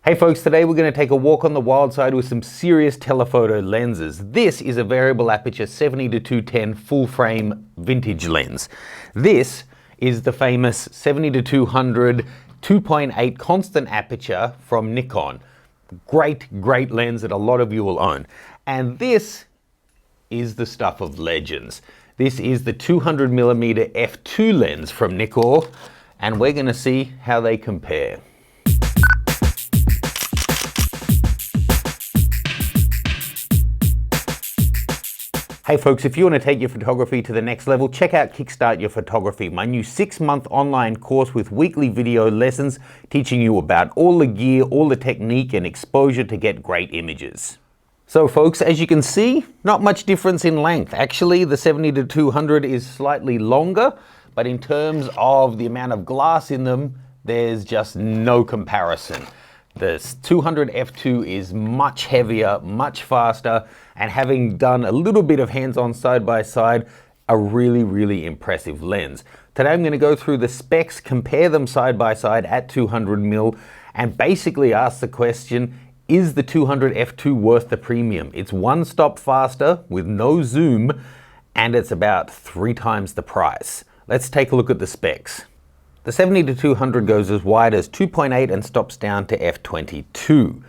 Hey folks, today we're going to take a walk on the wild side with some serious telephoto lenses. This is a variable aperture 70-210 full frame vintage lens. This is the famous 70-200 2.8 constant aperture from Nikon. Great lens that a lot of you will own. And this is the stuff of legends. This is the 200mm f2 lens from Nikon, and we're going to see how they compare. Hey folks, if you want to take your photography to the next level, check out Kickstart Your Photography, my new 6-month online course with weekly video lessons teaching you about all the gear, all the technique and exposure to get great images. So folks, as you can see, not much difference in length. Actually, the 70-200 is slightly longer, but in terms of the amount of glass in them, there's just no comparison. The 200 f2 is much heavier, much faster, and having done a little bit of hands-on side-by-side, a really impressive lens. Today I'm going to go through the specs, compare them side-by-side at 200mm, and basically ask the question, is the 200 f2 worth the premium? It's one stop faster with no zoom, and it's about 3 times the price. Let's take a look at the specs. The 70-200 goes as wide as 2.8 and stops down to f22.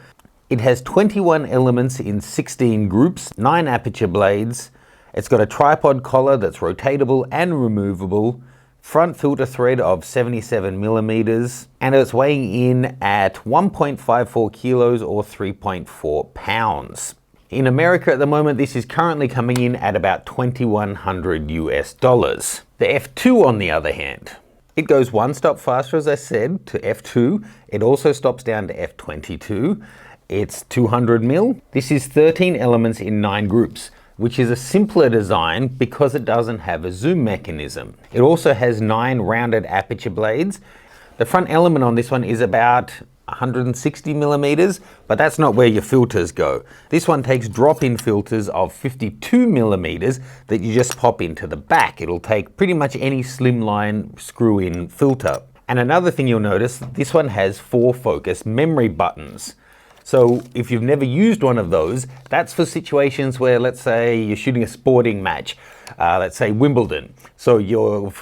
It has 21 elements in 16 groups, 9 aperture blades. It's got a tripod collar that's rotatable and removable, front filter thread of 77mm, and it's weighing in at 1.54 kilos or 3.4 pounds. In America at the moment, this is currently coming in at about $2,100 US. The f2 on the other hand, it goes one stop faster, as I said, to f2. It also stops down to f22. It's 200mm. This is 13 elements in 9 groups, which is a simpler design because it doesn't have a zoom mechanism. It also has 9 rounded aperture blades. The front element on this one is about 160mm, but that's not where your filters go. This one takes drop-in filters of 52mm that you just pop into the back. It'll take pretty much any slimline screw-in filter. And another thing you'll notice, this one has 4 focus memory buttons. So if you've never used one of those, that's for situations where, let's say, you're shooting a sporting match, let's say Wimbledon. So you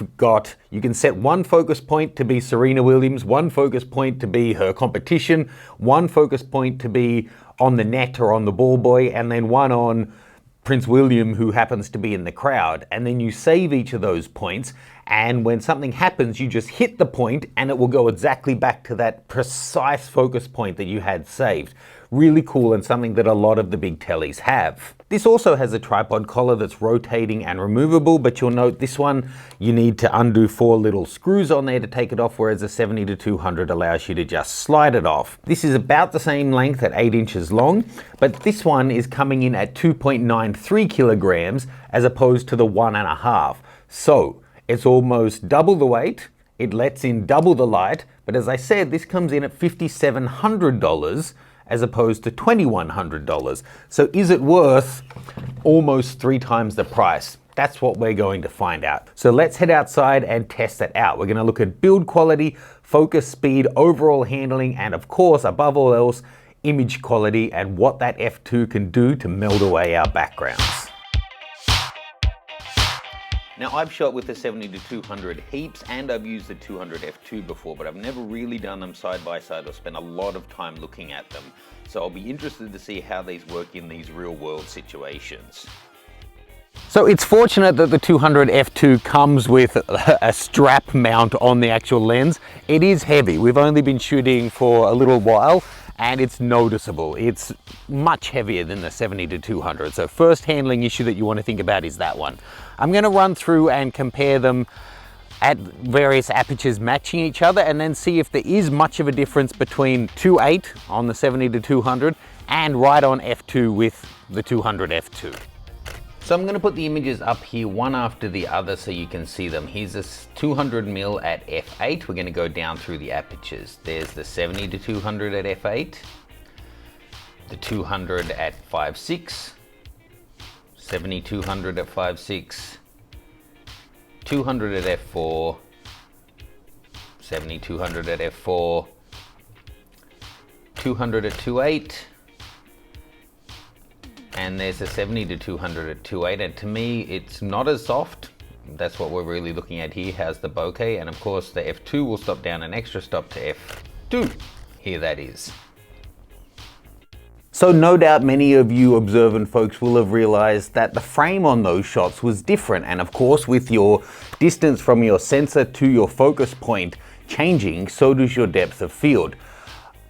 can set one focus point to be Serena Williams, one focus point to be her competition, one focus point to be on the net or on the ball boy, and then one on Prince William, who happens to be in the crowd. And then you save each of those points, and when something happens, you just hit the point and it will go exactly back to that precise focus point that you had saved. Really cool, and something that a lot of the big tellies have. This also has a tripod collar that's rotating and removable, but you'll note this one, you need to undo 4 little screws on there to take it off, whereas the 70-200 allows you to just slide it off. This is about the same length at 8 inches long, but this one is coming in at 2.93 kilograms as opposed to the 1.5. So it's almost double the weight, it lets in double the light, but as I said, this comes in at $5,700 as opposed to $2,100. So is it worth almost 3 times the price? That's what we're going to find out. So let's head outside and test it out. We're going to look at build quality, focus speed, overall handling, and of course, above all else, image quality and what that f2 can do to meld away our backgrounds. Now, I've shot with the 70-200 heaps, and I've used the 200 f2 before, but I've never really done them side by side or spent a lot of time looking at them. So I'll be interested to see how these work in these real world situations. So it's fortunate that the 200 f2 comes with a strap mount on the actual lens. It is heavy. We've only been shooting for a little while, and it's noticeable. It's much heavier than the 70-200. So first handling issue that you want to think about is that one. I'm going to run through and compare them at various apertures matching each other, and then see if there is much of a difference between 2.8 on the 70-200 and right on f2 with the 200 f2. So I'm going to put the images up here one after the other so you can see them. Here's this 200mm at f8. We're going to go down through the apertures. There's the 70-200 at f8, the 200 at 5.6, 70-200 at 5.6, 200 at f4, 70-200 at f4, 200 at 2.8. And there's a 70 to 200 at 2.8. And to me, it's not as soft. That's what we're really looking at here. How's the bokeh? And of course, the f2 will stop down an extra stop to f2. Here that is. So no doubt many of you observant folks will have realized that the frame on those shots was different. And of course, with your distance from your sensor to your focus point changing, so does your depth of field.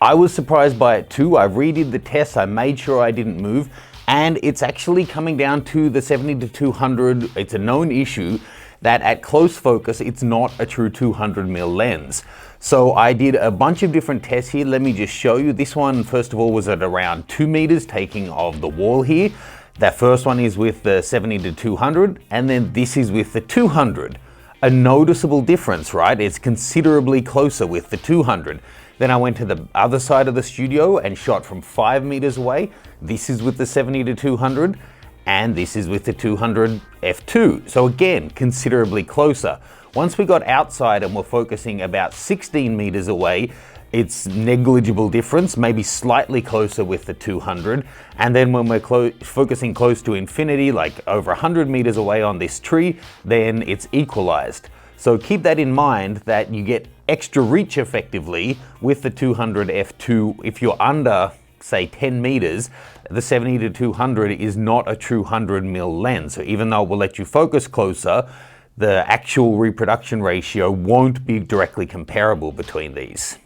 I was surprised by it too. I redid the tests, I made sure I didn't move, and it's actually coming down to the 70 to 200. It's a known issue that at close focus, it's not a true 200mm lens. So I did a bunch of different tests here. Let me just show you. This one, first of all, was at around 2 meters, taking of the wall here. That first one is with the 70 to 200, and then this is with the 200. A noticeable difference, right? It's considerably closer with the 200. Then I went to the other side of the studio and shot from 5 meters away. This is with the 70 to 200, and this is with the 200 f2. So again, considerably closer. Once we got outside and we're focusing about 16 meters away, it's negligible difference, maybe slightly closer with the 200. And then when we're focusing close to infinity, like over 100 meters away on this tree, then it's equalized. So keep that in mind, that you get extra reach effectively with the 200 f2. If you're under, say, 10 meters, the 70 to 200 is not a true 100mm lens. So even though it will let you focus closer, the actual reproduction ratio won't be directly comparable between these.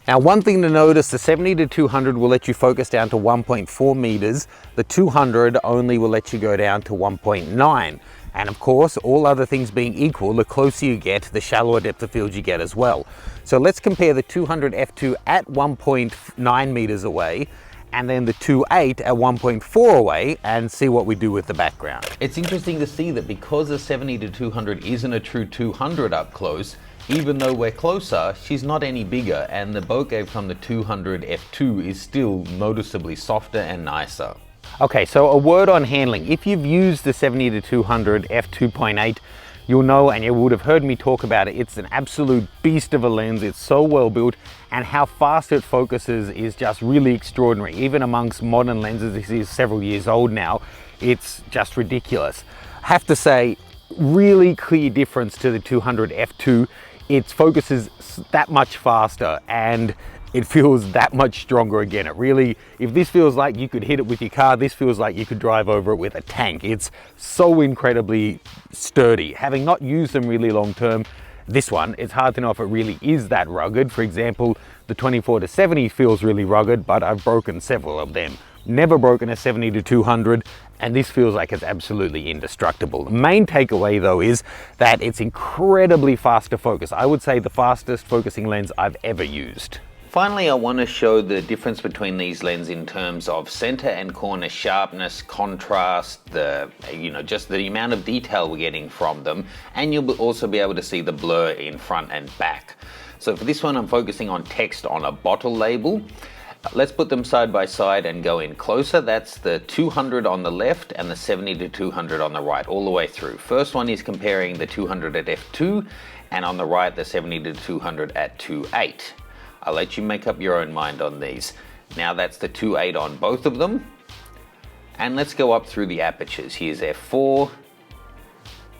Now, one thing to notice, the 70 to 200 will let you focus down to 1.4 meters. The 200 only will let you go down to 1.9. And of course, all other things being equal, the closer you get, the shallower depth of field you get as well. So let's compare the 200 f2 at 1.9 meters away and then the 2.8 at 1.4 away and see what we do with the background. It's interesting to see that because the 70 to 200 isn't a true 200 up close, even though we're closer, she's not any bigger, and the bokeh from the 200 f2 is still noticeably softer and nicer. Okay, so a word on handling. If you've used the 70 to 200 f2.8, you'll know, and you would have heard me talk about it, it's an absolute beast of a lens. It's so well built, and how fast it focuses is just really extraordinary. Even amongst modern lenses, this is several years old now, it's just ridiculous. I have to say, really clear difference to the 200 f2. It focuses that much faster and it feels that much stronger again. It really, if this feels like you could hit it with your car, this feels like you could drive over it with a tank. It's so incredibly sturdy. Having not used them really long term, this one, it's hard to know if it really is that rugged. For example, the 24 to 70 feels really rugged, but I've broken several of them. Never broken a 70 to 200, and this feels like it's absolutely indestructible. The main takeaway though is that it's incredibly fast to focus. I would say the fastest focusing lens I've ever used. Finally, I want to show the difference between these lenses in terms of center and corner sharpness, contrast, just the amount of detail we're getting from them, and you'll also be able to see the blur in front and back. So for this one, I'm focusing on text on a bottle label. Let's put them side by side and go in closer. That's the 200 on the left and the 70 to 200 on the right, all the way through. First one is comparing the 200 at f2, and on the right, the 70 to 200 at 2.8. I'll let you make up your own mind on these. Now that's the 2.8 on both of them. And let's go up through the apertures. Here's f4,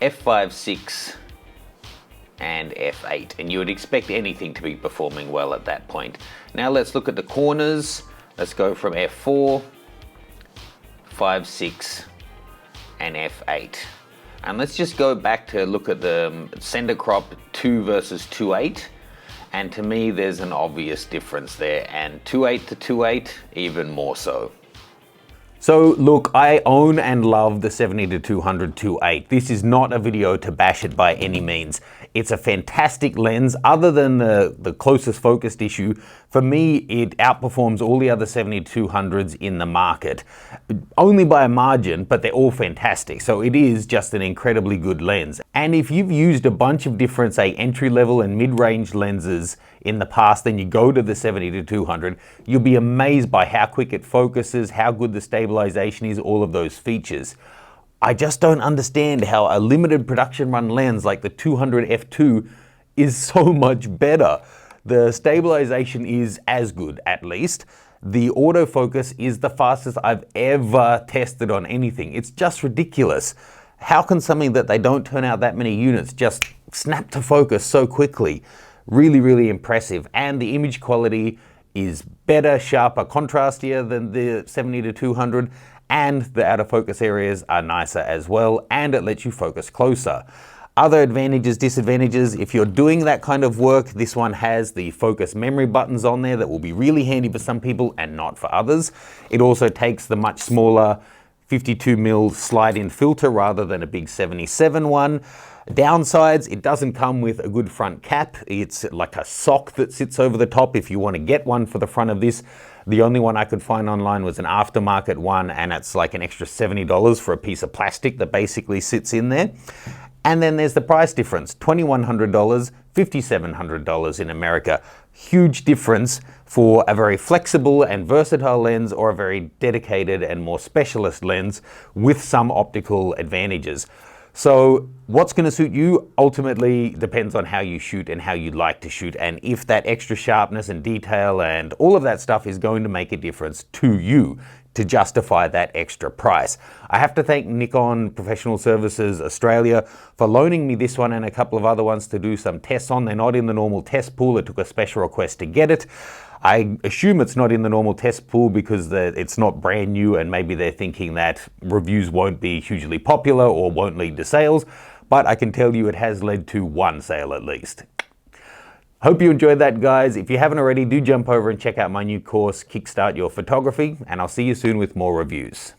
f5.6, and f8. And you would expect anything to be performing well at that point. Now let's look at the corners. Let's go from f4, 5.6, and f8. And let's just go back to look at the center crop 2 versus 2.8. And to me, there's an obvious difference there, and 2.8 to 2.8, even more so. So look, I own and love the 70 to 200 2.8. This is not a video to bash it by any means. It's a fantastic lens. Other than the closest focused issue, for me, it outperforms all the other 70 to 200s in the market. Only by a margin, but they're all fantastic. So it is just an incredibly good lens. And if you've used a bunch of different, say, entry-level and mid-range lenses in the past, then you go to the 70 to 200, you'll be amazed by how quick it focuses, how good the stabilization is, all of those features. I just don't understand how a limited production run lens like the 200 f2 is so much better. The stabilization is as good, at least. The autofocus is the fastest I've ever tested on anything. It's just ridiculous. How can something that they don't turn out that many units just snap to focus so quickly? Really, really impressive. And the image quality is better, sharper, contrastier than the 70-200, and the out of focus areas are nicer as well, and it lets you focus closer. Other advantages, disadvantages, if you're doing that kind of work, this one has the focus memory buttons on there that will be really handy for some people and not for others. It also takes the much smaller 52mm slide-in filter rather than a big 77 one. Downsides, it doesn't come with a good front cap. It's like a sock that sits over the top if you want to get one for the front of this. The only one I could find online was an aftermarket one, and it's like an extra $70 for a piece of plastic that basically sits in there. And then there's the price difference, $2,100, $5,700 in America. Huge difference for a very flexible and versatile lens or a very dedicated and more specialist lens with some optical advantages. So what's going to suit you ultimately depends on how you shoot and how you like to shoot, and if that extra sharpness and detail and all of that stuff is going to make a difference to you to justify that extra price. I have to thank Nikon Professional Services Australia for loaning me this one and a couple of other ones to do some tests on. They're not in the normal test pool. It took a special request to get it. I assume it's not in the normal test pool because it's not brand new, and maybe they're thinking that reviews won't be hugely popular or won't lead to sales, but I can tell you it has led to one sale at least. Hope you enjoyed that, guys. If you haven't already, do jump over and check out my new course, Kickstart Your Photography, and I'll see you soon with more reviews.